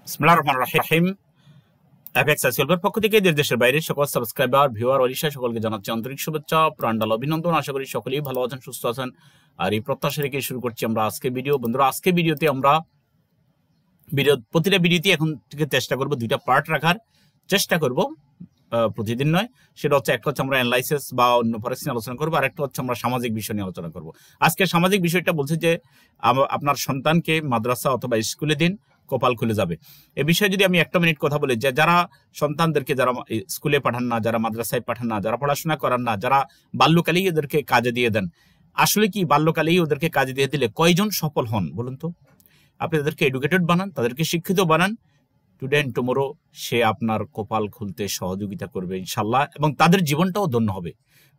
বিসমিল্লাহির রহমানির রহিম। Fxseohelp পক্ষ থেকে দেশের বাইরে সকল সাবস্ক্রাইবার, ভিউয়ার, ওলিশা সকলকে জানাচ্ছি আন্তরিক শুভেচ্ছা, প্রাণঢালা অভিনন্দন। আশা করি সকলেই ভালো আছেন, সুস্থ আছেন। আর এই প্রত্যাশা রেখে শুরু করছি আমরা আজকে ভিডিও। বন্ধুরা, আজকে ভিডিওতে আমরা প্রতিটা ভিডিওতে এখন থেকে চেষ্টা করব দুইটা পার্ট রাখার চেষ্টা করব, প্রতিদিন নয়। সেটা হচ্ছে একটা হচ্ছে আমরা অ্যানালাইসিস বা অন্য ফরেক্স নিয়ে আলোচনা করবো, আর একটা হচ্ছে আমরা সামাজিক বিষয় নিয়ে আলোচনা করব। আজকে সামাজিক বিষয়টা বলছে যে আপনার সন্তানকে মাদ্রাসা অথবা স্কুলে দিন, কপাল খুলে যাবে। এ বিষয়ে যদি আমি একটা মিনিট কথা বলি, যে যারা সন্তানদেরকে যারা স্কুলে পাঠান না, যারা মাদ্রাসায় পাঠান না, যারা পড়াশোনা করান না, যারা বাল্যকালেই ওদেরকে কাজে দিয়ে দেন, আসলে কি বাল্যকালেই ওদেরকে কাজে দিয়ে দিলে কয়জন সফল হন বলুন তো? আপনি তাদেরকে এডুকেটেড বানান, তাদেরকে শিক্ষিত বানান, টুডে এন্ড টুমোরো সে আপনার কপাল খুলতে সহযোগিতা করবে ইনশাল্লাহ, এবং তাদের জীবনটাও ধন্য হবে।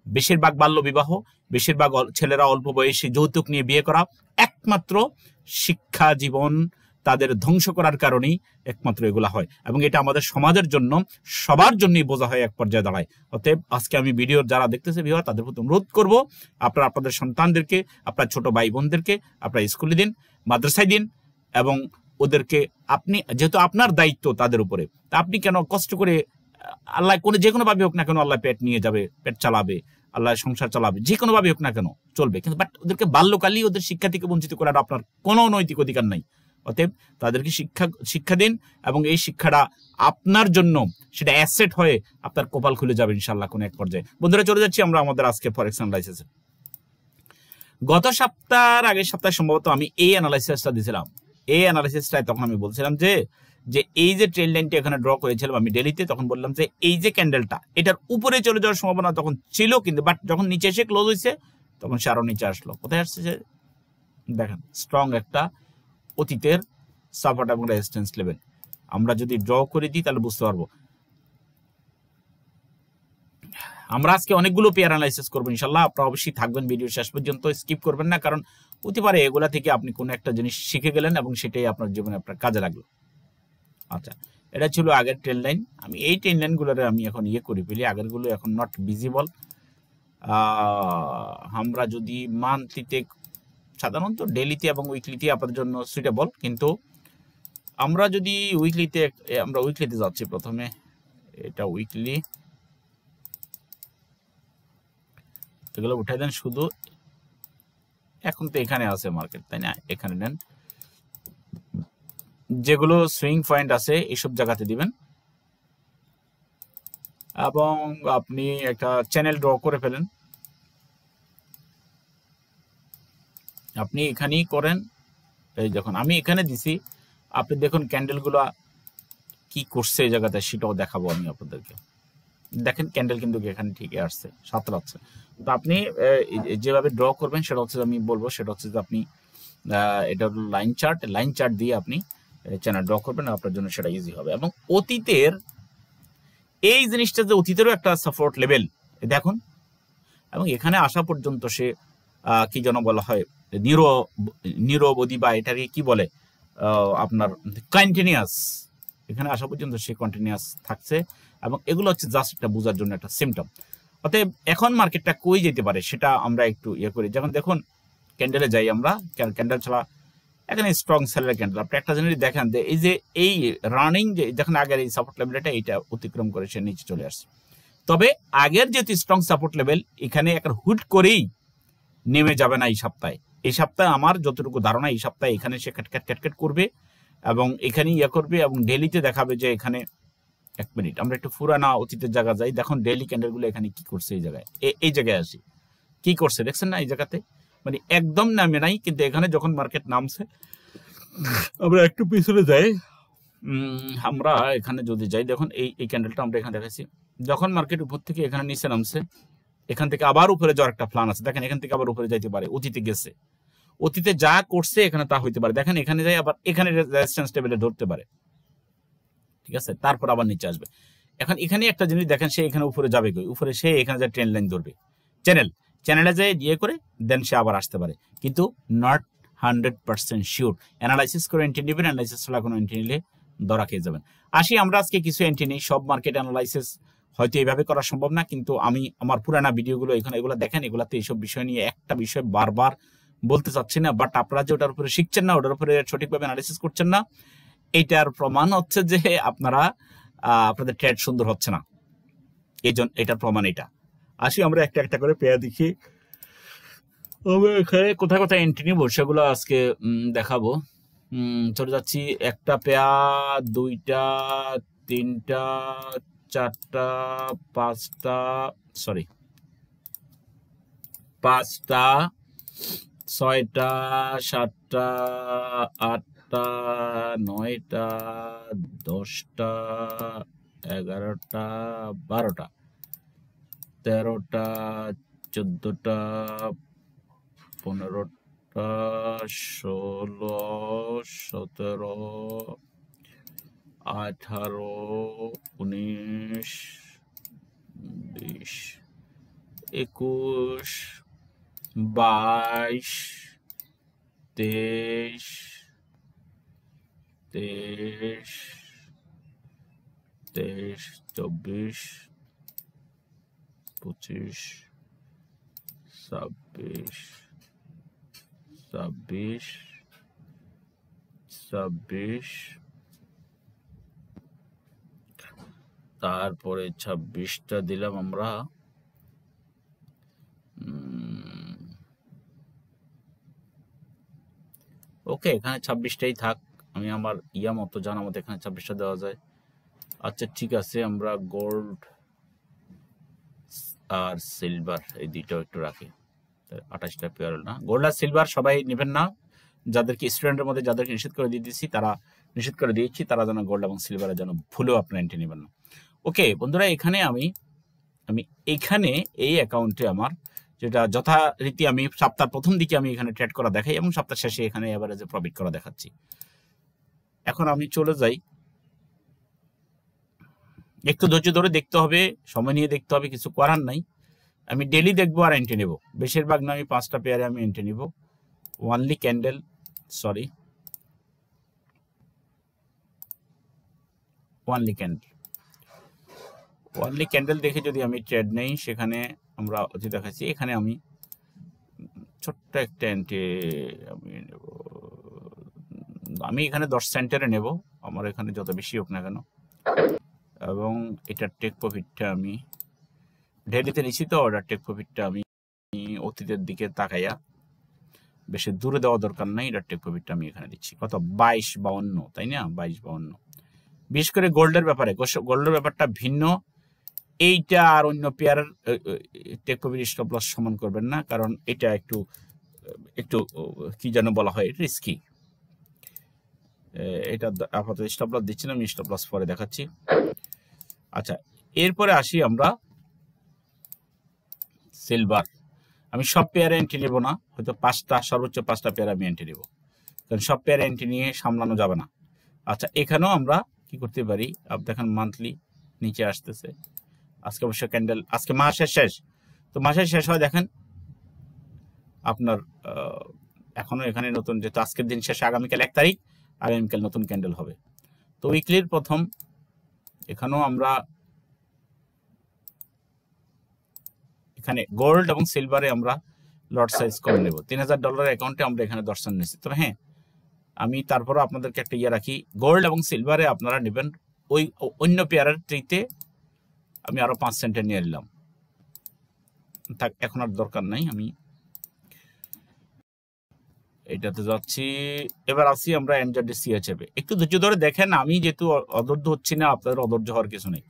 বেশিরভাগ বাল্য বিবাহ, বেশিরভাগ ছেলেরা অল্প বয়সে যৌতুক নিয়ে বিয়ে করা, একমাত্র শিক্ষা জীবন তাদের ধ্বংস করার কারণেই একমাত্র এগুলা হয়, এবং এটা আমাদের সমাজের জন্য সবার জন্যই বোঝা হয়, এক পর্যায়ে দাঁড়ায়। অতএব আজকে আমি ভিডিওর যারা দেখতেছে ভিউয়ার, তাদের প্রতি অনুরোধ করবো, আপনারা আপনাদের সন্তানদেরকে, আপনার ছোট ভাই বোনদেরকে আপনারা স্কুলে দিন, মাদ্রাসায় দিন, এবং ওদেরকে আপনি, যেহেতু আপনার দায়িত্ব তাদের উপরে, তা আপনি কেন কষ্ট করে, আল্লাহ কোনো যে কোনো ভাবে হোক না কেন আল্লাহ পেট নিয়ে যাবে, পেট চালাবে, আল্লাহ সংসার চালাবে, যে কোনো ভাবে হোক না কেন চলবে, কিন্তু বাট ওদেরকে বাল্যকালেই ওদের শিক্ষা থেকে বঞ্চিত করার আপনার কোনো নৈতিক অধিকার নাই। অতএব তাদেরকে শিক্ষা দিন, এবং এই শিক্ষাটা আপনার জন্য সেটা অ্যাসেট হয়ে আপনার কপাল খুলে যাবে ইনশাল্লাহ কোনো এক পর্যায়ে। বন্ধুরা, চলে যাচ্ছি আমরা আমাদের আজকে ফরেক্স অ্যানালাইসিসে। গত সপ্তাহের আগের সপ্তাহে সম্ভবত আমি এই অ্যানালাইসিসটা দিয়েছিলাম। এই অ্যানালাইসিসটায় তখন আমি বলছিলাম যে এই যে ট্রেন লাইনটি এখানে ড্র করেছিলাম আমি ডেলিতে, তখন বললাম যে এই যে ক্যান্ডেলটা এটার উপরে চলে যাওয়ার সম্ভাবনা তখন ছিল, কিন্তু বাট যখন নিচে এসে ক্লোজ হয়েছে তখন সে আরো নিচে আসলো। কোথায় আসছে যে দেখেন, স্ট্রং একটা অতীতের সাপোর্ট এবং রেজিস্ট্যান্স লেভেল। আমরা যদি ড্র করে দিই তাহলে বুঝতে পারবো। আমরা আজকে অনেকগুলো পেয়ার অ্যানালাইসিস করবো ইনশাল্লাহ। আপনারা অবশ্যই থাকবেন ভিডিও শেষ পর্যন্ত, স্কিপ করবেন না, কারণ হতে পারে এগুলা থেকে আপনি কোনো একটা জিনিস শিখে গেলেন এবং সেটাই আপনার জীবনে আপনার কাজে লাগলো। আচ্ছা, এটা ছিল আগের ট্রেন লাইন। আমি এই ট্রেন লাইনগুলোর আমি এখন করে ফেলি, আগেরগুলো এখন নট ভিজিবল। আমরা যদি মান্থলিতে, সাধারণত ডেলিতে এবং উইকলিতে আপনাদের জন্য সুইটেবল, কিন্তু আমরা যদি উইকলিতে, আমরা উইকলিতে যাচ্ছি প্রথমে। এটা উইকলি, এগুলো উঠাই দেন শুধু। এখন তো এখানে আছে মার্কেট, তাই না? এখানে নেন, যেগুলো সুইং পয়েন্ট আছে এইসব জায়গাতে দিবেন, এবং আপনি একটা চ্যানেল ড্র করে ফেলেন। আপনি এখানেই করেন। এই যখন আমি এখানে দিছি, আপনি দেখুন ক্যান্ডেলগুলো কি করছে এই জায়গাতে, সেটাও দেখাবো আমি আপনাদেরকে। দেখেন ক্যান্ডেল কিন্তু এখানে ঠিকই আসছে, সাঁতরাচ্ছে। তো আপনি যেভাবে ড্র করবেন সেটা হচ্ছে, আমি বলবো সেটা হচ্ছে যে আপনি এটা হলো লাইন চার্ট দিয়ে আপনি চ্যানেল ড্র করবেন, আপনার জন্য সেটা ইজি হবে। এবং অতীতের এই জিনিসটা যে অতীতেরও একটা সাপোর্ট লেভেল দেখুন, এবং এখানে আসা পর্যন্ত সে কি যেন বলা হয়, নিরবধি, বা এটাকে কি বলে আপনার কন্টিনিউয়াস, এখানে আসা পর্যন্ত সে কন্টিনিউয়াস থাকছে, এবং এগুলো হচ্ছে জাস্ট একটা বোঝার জন্য একটা সিমটম। অতএব এখন মার্কেটটা কই যেতে পারে সেটা আমরা একটু করি। যখন দেখুন ক্যান্ডেলে যাই আমরা, ক্যান্ডেল ছাড়া এখানে স্ট্রং সেলের ক্যান্ডেল। আপনি একটা জিনিস দেখেন যে এই রানিং যে দেখেন আগের এই সাপোর্ট লেভেলটা এইটা অতিক্রম করে সে নিচে চলে আসছে। তবে আগের যেহেতু স্ট্রং সাপোর্ট লেভেল, এখানে একটা হুট করেই নেমে যাবে না এই সপ্তাহে। এই সপ্তাহে আমার যতটুকু ধারণা, এই সপ্তাহে এখানে সে ক্যাটক্যাট করবে এবং এখানে করবে, এবং ডেলিতে দেখাবে যে এখানে, এক মিনিট আমরা একটু পুরানা অতীতের জায়গা যাই। দেখুন ডেইলি ক্যান্ডেলগুলো এখানে কি করছে, এই জায়গায়, এই জায়গায় আসি কি করছে দেখছেন না? এই জায়গাতে মানে একদম নামে নাই, কিন্তু এখানে যখন মার্কেট নামছে, আমরা একটু পিছনে যাই, আমরা এখানে যদি যাই, দেখুন এই ক্যান্ডেলটা আমরা এখানে দেখাচ্ছি। যখন মার্কেট উপর থেকে এখানে নিচে নামছে, এখান থেকে আবার উপরে যাওয়ার একটা প্ল্যান আছে। দেখেন এখান থেকে আবার উপরে যাইতে পারে, অতীতে গেছে, অতীতে যা করছে এখানে তা হইতে পারে। দেখেন এখানে যাই, আবার এখানে রেজিস্ট্যান্স লেভেলে ধরতে পারে, ঠিক আছে? তারপর আবার নিচে আসবে। এখন এখানে একটা জিনিস দেখেন, সে এখানে উপরে যাবে, উপরে সে এখানে যায় ট্রেন লাইন ধরবে, চ্যানেলে যায় দেন সে আবার আসতে পারে, কিন্তু নট 100% শিওর। অ্যানালাইসিস করে এন্ট্রি নেবেন, অ্যানালাইসিস ছাড়া কোনো এন্ট্রি নিলে ধরা খেয়ে যাবেন। আসি আমরা আজকে কিছু এন্ট্রি নেই, সব মার্কেট অ্যানালাইসিস হয়তো এইভাবে করা সম্ভব না, কিন্তু আমি আমার পুরানা ভিডিওগুলো এগুলো দেখেন, এগুলাতে এইসব বিষয় নিয়ে একটা বিষয় বারবার বলতে চাচ্ছি না, বাট আপনারা যে ওটার উপরে শিখছেন না, ওটার উপরে সঠিকভাবে অ্যানালাইসিস করছেন না, এইটার প্রমাণ হচ্ছে যে আপনারা আপনাদের ট্রেড সুন্দর হচ্ছে না, এই জন্য এটার প্রমাণ এটা। আসি আমরা একটা একটা করে পেয়ার দেখি। এখানে কোথায় কোথায় এন্ট্রি নিব সেগুলো আজকে দেখাবো। চলে যাচ্ছি একটা পেয়ার, দুইটা, তিনটা, চারটা, পাঁচটা, সরি পাঁচটা, ছয়টা, সাতটা, আটটা, নয়টা, 10টা, 11টা, 12টা, 13টা, 14টা, 15টা, 16, 17, 18, 19, 20, 21, 22, 23, 24, 25, 26, 26, তারপরে 26টা দিলাম আমরা। ওকে, এখানে 26টাই থাক, আমি আমার ইয়া মতো জানা মতো এখানে 26টা দেওয়া যায়। আচ্ছা ঠিক আছে, আমরা গোল্ড আর সিলভার এই দুইটাও একটু রাখি। 28টা পেয়ার না, গোল্ড আর সিলভার সবাই নেবেন না, যাদেরকে স্টুডেন্টের মধ্যে যাদেরকে নিষেধ করে দিয়ে দিচ্ছি তারা নিষেধ করে দিয়েছি, তারা যেন গোল্ড এবং সিলভারের যেন ভুলেও আপনার এন্ট্রি নেবেন না। ওকে বন্ধুরা, এখানে আমি এইখানে এই অ্যাকাউন্টে আমার যেটা যথারীতি আমি সপ্তাহ প্রথম দিকে আমি এখানে ট্রেড করা দেখাই এবং সপ্তাহ শেষে এখানে এভারেজে প্রফিট করা দেখাচ্ছি। এখন আমি চলে যাই, একটু ধৈর্য ধরে দেখতে হবে, সময় নিয়ে দেখতে হবে, কিছু করার নাই। আমি ডেলি দেখবো আর এন্ট্রি নেব, বেশিরভাগ না আমি 5টা পেয়ারে আমি এন্ট্রি নিব। Only candle, sorry only candle দেখে যদি আমি ট্রেড নেই, সেখানে আমরা অতি দেখাচ্ছি। এখানে আমি ছোট্ট একটা এন্ট্রি আমি নেব, আমি এখানে 10 সেন্টারে নেব, আমার এখানে যত বেশি হোক না কেন, এবং এটার টেক প্রফিটটা আমি ডেলিতে নিচ্ছি, তো অর্ডার টেক প্রফিটটা আমি অতীতের দিকে তাকাইয়া, বেশি দূরে দেওয়া দরকার নাই, এটার টেক প্রফিটটা আমি এখানে দিচ্ছি কত 22.52, তাই না 22.52। বিশেষ করে গোল্ডের ব্যাপারটা ভিন্ন, এইটা আর অন্য পেয়ারের টেক প্রফিট স্টপ লস সমান করবেন না, কারণ এটা একটু কি যেন বলা হয়, রিস্কি। এটা আপাতত স্টপ লস দিচ্ছি না, আমি স্টপ লস পরে দেখাচ্ছি। আচ্ছা, এরপরে আসি আমরা সিলভার। আমি সব পেয়ারে এন্ট্রি নেব না, হয়তো 5টা, সর্বোচ্চ 5টা পেয়ার আমি এন্ট্রি নেব, কারণ সব পেয়ারে এন্ট্রি নিয়ে সামলানো যাবে না। আচ্ছা, এখানেও আমরা কি করতে পারি, আপনি দেখেন মান্থলি নিচে আসতেছে, আজকে অবশ্য ক্যান্ডেল, আজকে মাসের শেষ, তো মাসের শেষ হয় দেখেন আপনার এখনো এখানে নতুন, যেহেতু আজকের দিন শেষে আগামীকাল 1 তারিখ, আগামীকাল নতুন ক্যান্ডেল হবে। তো উইকলির প্রথম এখানেও আমরা এখানে গোল্ড এবং সিলভারে আমরা লট সাইজ কম নেব, $3000 অ্যাকাউন্টে আমরা এখানে দর্শন নিচ্ছি। তবে হ্যাঁ, আমি তারপরও আপনাদেরকে একটা ইয়ে রাখি, গোল্ড এবং সিলভারে আপনারা নেবেন ওই অন্য পেয়ারের ট্রিতে আমি আরো 5 সেন্টের নিয়ে নিলাম, থাক এখন আর দরকার নাই, আমি এটাতে যাচ্ছি। এবার আসি আমরা এনজেডি সিএচএফ, একটু ধৈর্য ধরে দেখেন, আমি যেহেতু অধৈর্য হচ্ছি না, আপনাদের অধৈর্য হওয়ার কিছু নেই,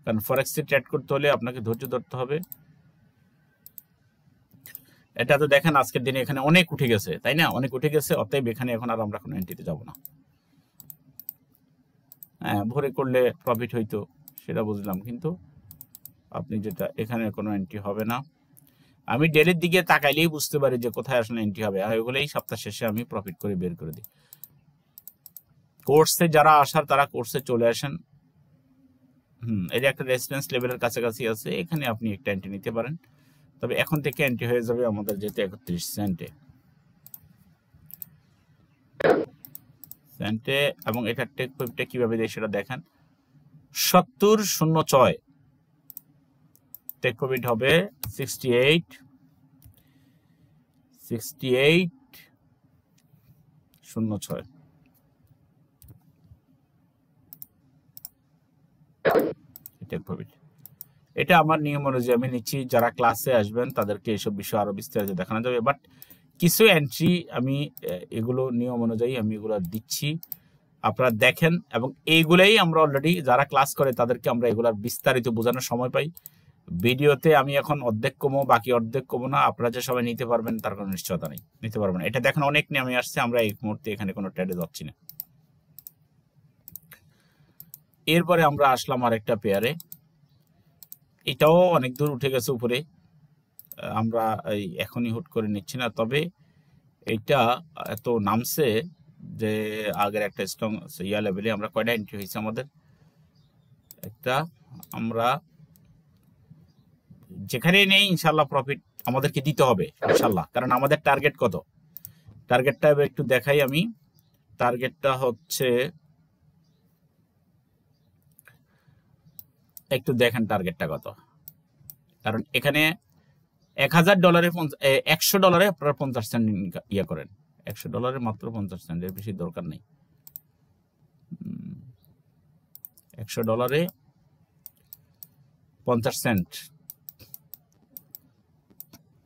কারণ ফরেক্সে ট্রেড করতে হলে আপনাকে ধৈর্য ধরতে হবে। এটা তো দেখেন আজকের দিনে এখানে অনেক উঠে গেছে, তাই না, অনেক উঠে গেছে, অতএব এখানে এখন আর আমরা কোনো এন্ট্রিতে যাব না। হ্যাঁ, ভোরে করলে প্রফিট হইতো সেটা বুঝলাম, কিন্তু আপনি যেটা এখানে কোনো এন্ট্রি হবে না। আমি ডেলির দিকে তাকাইলেই বুঝতে পারি যে কোথায় আসলে এন্ট্রি হবে, আর ওগুলোই সপ্তাহ শেষে আমি প্রফিট করে বের করে দিই। কোর্সে যারা আসার তারা কোর্সে চলে আসেন। এটা একটা রেজিস্ট্যান্স লেভেলের কাছাকাছি আছে, এখানে আপনি একটা এন্ট্রি নিতে পারেন, তবে এখন থেকে এন্ট্রি হয়ে যাবে আমাদের যেতে 31 সেন্টে, এবং এটা টেক প্রফিটটা কিভাবে দেয় সেটা দেখেন। 70.06 টেক প্রফিট হবে 68.06। Take profit. এটা আমার নিয়ম অনুযায়ী আমি নিচ্ছি। যারা ক্লাসে আসবেন তাদেরকে এসব বিষয় আরো বিস্তারিত দেখানো যাবে, বাট কিছু এন্ট্রি আমি এগুলো নিয়ম অনুযায়ী আমি এগুলো দিচ্ছি, আপনারা দেখেন। এবং এইগুলাই আমরা অলরেডি যারা ক্লাস করে তাদেরকে আমরা এগুলার বিস্তারিত বোঝানোর সময় পাই। ভিডিওতে আমি এখন অর্ধেক কমো, বাকি অর্ধেক কমো না। আপনারা যে সবাই নিতে পারবেন তার কোনো নিশ্চয়তা নেই, নিতে পারবেন। এটা দেখেন অনেক নেমে আসছে, আমরা এই মুহূর্তে এখানে কোনো ট্রেডে যাচ্ছি না। এরপরে আমরা আসলাম আরেকটা পেয়ারে, এটাও অনেক দূর উঠে গেছে উপরে, আমরা এই এখনই হুট করে নিচ্ছি না। তবে এইটা এত নামছে যে আগের একটা স্ট্রং লেভেলে আমরা কয়টা এন্ট্রি হয়েছে আমাদের, একটা আমরা যেখানেই নেই ইনশাল্লাহ প্রফিট আমাদেরকে দিতে হবে ইনশাল্লাহ, কারণ আমাদের টার্গেট কত, টার্গেটটা একটু দেখাই আমি। টার্গেটটা হচ্ছে একটু দেখেন টার্গেটটা কত, কারণ এখানে $1000 $100 আপনারা 50 সেন্ট ইয়ে করেন, $100 মাত্র 50 সেন্ট, এর বেশি দরকার নেই। $100 50 সেন্ট,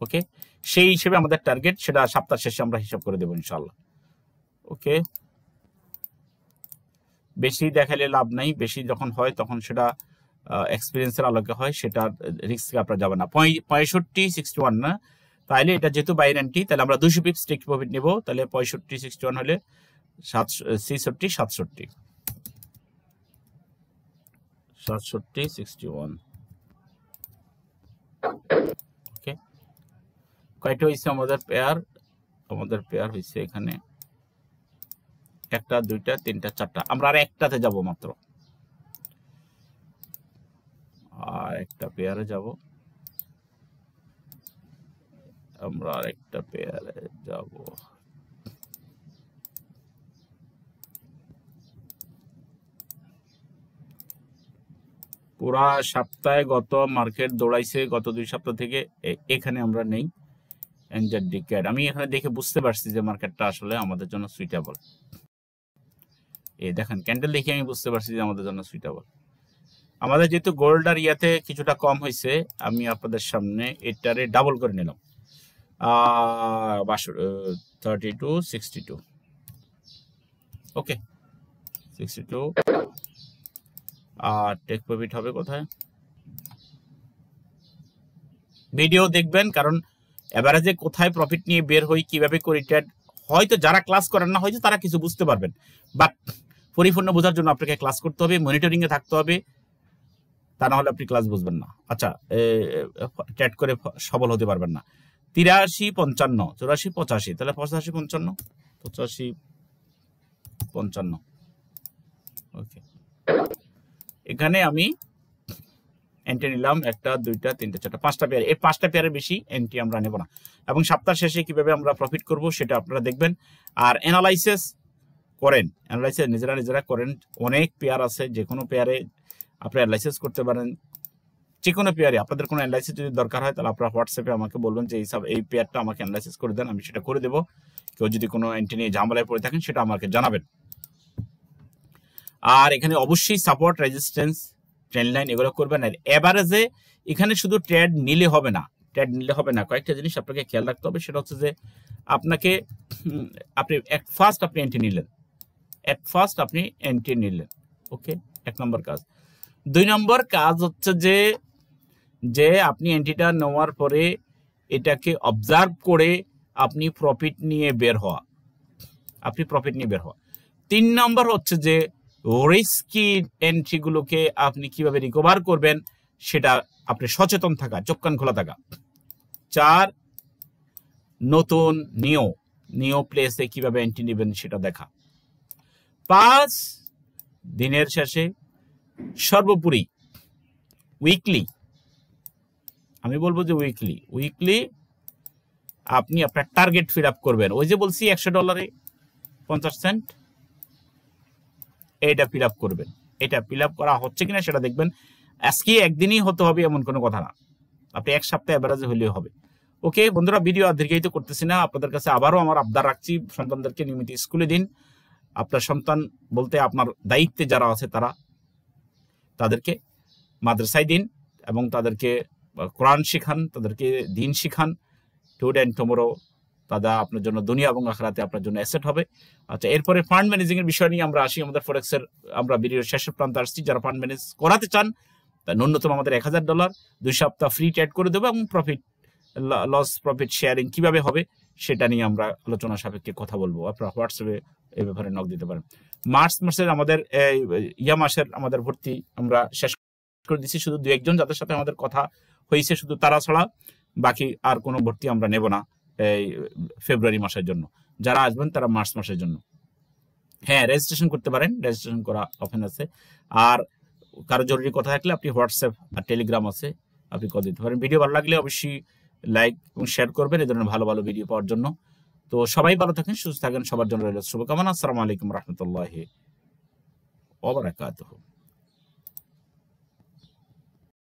ওকে। সেই হিসেবে আমাদের টার্গেট, সেটা সপ্তাহ শেষে আমরা হিসাব করে দেবো ইনশাল্লাহ, ওকে। বেশি দেখালে লাভ নাই, বেশি যখন হয় তখন সেটা এক্সপিরিয়েন্সের আলোকে হয়, সেটা রিস্কে আপনারা যাবেন না। 65.61 না, তাহলে এটা যেহেতু বাইরে এন্ট্রি, তাহলে আমরা 200 পিপস টেক প্রফিট নেব। তাহলে 65.61 হলে 67.61, ওকে। কয়টা হয়েছে আমাদের পেয়ার? আমাদের পেয়ার হয়েছে এখানে একটা, দুইটা, তিনটা, চারটা। আমরা আর একটাতে যাব মাত্র, আর একটা পেয়ারে যাব, আমরা আর একটা পেয়ারে যাব। পুরা সপ্তাহে গত মার্কেট দৌড়াইছে, গত 2 সপ্তাহ থেকে এখানে আমরা নেই এনজেডি ক্যাড। আমি এখানে দেখে বুঝতে পারছি যে মার্কেটটা আসলে আমাদের জন্য সুইটেবল। এই দেখেন ক্যান্ডেল দেখে আমি বুঝতে পারছি যে আমাদের জন্য সুইটেবল। আমাদের যেহেতু গোল্ড আর ইয়াতে কিছুটা কম হয়েছে, আমি আপনাদের সামনে এটারে ডাবল করে নিলাম, 32.62, ওকে। 62 আর টেক প্রফিট হবে কোথায়? ভিডিও দেখবেন, কারণ এভারেজে কোথায় প্রফিট নিয়ে বের হই, কিভাবে করি ট্রেড, হয়তো যারা ক্লাস করেন না হয়তো তারা কিছু বুঝতে পারবেন, বাট পরিপূর্ণ বোঝার জন্য আপনাকে ক্লাস করতে হবে, মনিটরিং এ থাকতে হবে, তা না হলে আপনি ক্লাস বুঝবেন না। আচ্ছা, ট্রেড করে সফল হতে পারবেন না। 83, 55, 84, 85, তাহলে 85, 55, 85, 55, ওকে। এখানে আমি এন্ট্রি নিলাম একটা, দুইটা, তিনটা, চারটা, 5টা পেয়ার। এই 5টা পেয়ারের বেশি এন্ট্রি আমরা নেব না। এবং সপ্তাহ শেষে কিভাবে আমরা প্রফিট করব সেটা আপনারা দেখবেন। আর অ্যানালাইসিস করেন, অ্যানালাইসিস নিজেরা করেন। অনেক পেয়ার আছে, যে কোনো পেয়ারে আপনি অ্যানালাইসিস করতে পারেন। যে কোনো পেয়ারে আপনাদের কোনো অ্যানালাইসিস যদি দরকার হয় তাহলে আপনারা হোয়াটসঅ্যাপে আমাকে বলবেন যে এই পেয়ারটা আমাকে অ্যানালাইসিস করে দেন, আমি সেটা করে দেবো। কেউ যদি কোনো এন্ট্রি নিয়ে ঝামেলায় পড়ে থাকেন সেটা আমাকে জানাবেন। আর এখানে অবশ্যই সাপোর্ট, রেজিস্ট্যান্স, ট্রেন্ড লাইন এগুলো করবেন। আর এভারেজে এখানে শুধু ট্রেড নিলে হবে না, কয়েকটা জিনিস আপনাকে খেয়াল রাখতে হবে। সেটা হচ্ছে যে আপনি ফার্স্ট আপনি এন্ট্রি নিলেন, ওকে, 1 নম্বর কাজ। 2 নম্বর কাজ হচ্ছে যে আপনি এন্ট্রিটা নেওয়ার পরে এটাকে অবজার্ভ করে আপনি প্রফিট নিয়ে বের হওয়া। 3 নম্বর হচ্ছে যে রিস্কি এন্ট্রিগুলোকে আপনি কিভাবে রিকভার করবেন সেটা আপনি সচেতন থাকা, চোখ কান খোলা থাকা। 4, নতুন নিও প্লেসে কিভাবে এন্ট্রি নেবেন সেটা দেখা। 5, দিনের শেষে সর্বোপরি উইকলি, আমি বলবো যে উইকলি আপনি আপনার টার্গেট ফিল আপ করবেন। ওই যে বলছি $100 50 সেন্ট, এটা ফিল আপ করবেন। এটা ফিল আপ করা হচ্ছে কিনা সেটা দেখবেন। আজকে একদিনই হতে হবে এমন কোনো কথা না, আপনি 1 সপ্তাহ এভারেজে হলেও হবে। ওকে বন্ধুরা, ভিডিও আর দীর্ঘায়িত করতেছি না। আপনাদের কাছে আবারও আমার আবদার রাখছি, সন্তানদেরকে নিয়মিত স্কুলে দিন। আপনার সন্তান বলতে আপনার দায়িত্বে যারা আছে তাদেরকে মাদ্রাসায় দিন এবং তাদেরকে কোরআন শিখান, তাদেরকে দিন শিখান। টুডে অ্যান্ড টুমোরো তারা আপনার জন্য দুনিয়া এবং আখিরাতে আপনার জন্য অ্যাসেট হবে। আচ্ছা, এরপরে ফান্ড ম্যানেজিং এর বিষয় নিয়ে আমরা আসি। আমাদের ফরেক্সের আমরা ভিডিওর শেষের প্রান্তে আসছি। যারা ফান্ড ম্যানেজ করাতে চান তা ন্যূনতম আমাদের $1000 2 সপ্তাহ ফ্রি ট্রেড করে দেবো, এবং লস প্রফিট শেয়ারিং কিভাবে হবে সেটা নিয়ে আমরা আলোচনা সাপেক্ষে কথা বলবো। আপনারা হোয়াটসঅ্যাপে এই ব্যাপারে নক দিতে পারেন। মার্চ মাসের আমাদের মাসের আমাদের ভর্তি আমরা শেষ করে দিচ্ছি। শুধু 2-1 জন যাদের সাথে আমাদের কথা হয়েছে শুধু তারা ছাড়া বাকি আর কোনো ভর্তি আমরা নেব না এই ফেব্রুয়ারি মাসের জন্য। যারা আসবেন তারা মার্চ মাসের জন্য। হ্যাঁ, রেজিস্ট্রেশন করতে পারেন, রেজিস্ট্রেশন করা ওপেন আছে। আর কারো জরুরি কথা থাকলে আপনি হোয়াটসঅ্যাপ আর টেলিগ্রাম আছে, আপনি কল দিতে পারেন। ভিডিও ভালো লাগলে অবশ্যই লাইক এবং শেয়ার করবেন এই ধরনের ভালো ভালো ভিডিও পাওয়ার জন্য। তো সবাই ভালো থাকেন, সুস্থ থাকেন, সবার জন্য রইল শুভকামনা। আসসালামু আলাইকুম রহমতুল্লাহি ওয়া বারাকাতুহু।